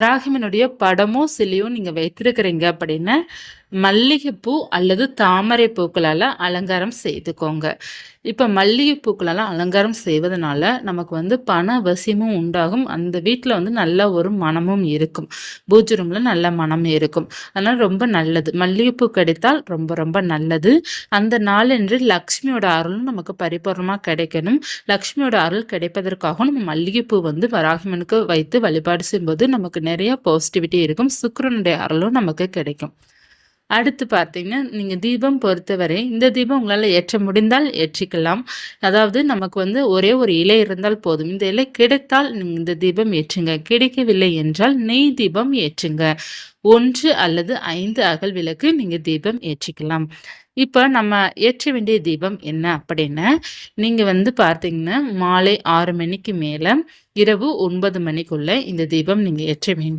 வராகியம்மனுடைய படமோ சிலையோ நீங்க வைத்திருக்கிறீங்க அப்படின்னா மல்லிகைப்பூ அல்லது தாமரை பூக்களால அலங்காரம் செய்துக்கோங்க. இப்ப மல்லிகை பூக்களால அலங்காரம் செய்வதனால நமக்கு பண வசியமும் உண்டாகும். அந்த வீட்ல நல்ல ஒரு மணமும் இருக்கும். பூஜை ரூம்ல நல்ல மணம் இருக்கும். அதனால ரொம்ப நல்லது. மல்லிகைப்பூ கிடைத்தால் ரொம்ப ரொம்ப நல்லது. அந்த நாளன்று லக்ஷ்மியோட அருளும் நமக்கு பரிபூரணமா கிடைக்கணும். லக்ஷ்மியோட அருள் கிடைப்பதற்காகவும் நம்ம மல்லிகைப்பூ வராகியம்மனுக்கு வைத்து வழிபாடு செய்யும்போது நமக்கு நிறைய பாசிட்டிவிட்டி இருக்கும். சுக்கிரனுடைய அருளும் நமக்கு கிடைக்கும். அடுத்து பார்த்தீங்கன்னா, நீங்க தீபம் பொறுத்தவரை இந்த தீபம் உங்களால ஏற்ற முடிந்தால் ஏற்றிக்கலாம். அதாவது நமக்கு ஒரே ஒரு இலை இருந்தால் போதும். இந்த இலை கிடைத்தால் நீங்க இந்த தீபம் ஏற்றுங்க. கிடைக்கவில்லை என்றால் நெய் தீபம் ஏற்றுங்க. 1 அல்லது 5 அகல் விளக்கு நீங்க தீபம் ஏற்றிக்கலாம். இப்ப நம்ம ஏற்ற வேண்டிய தீபம் என்ன அப்படின்னா, நீங்க பார்த்தீங்கன்னா, மாலை 6 மணிக்கு மேல இரவு 9 மணிக்குள்ள இந்த தீபம் நீங்க ஏற்ற வேண்டும்.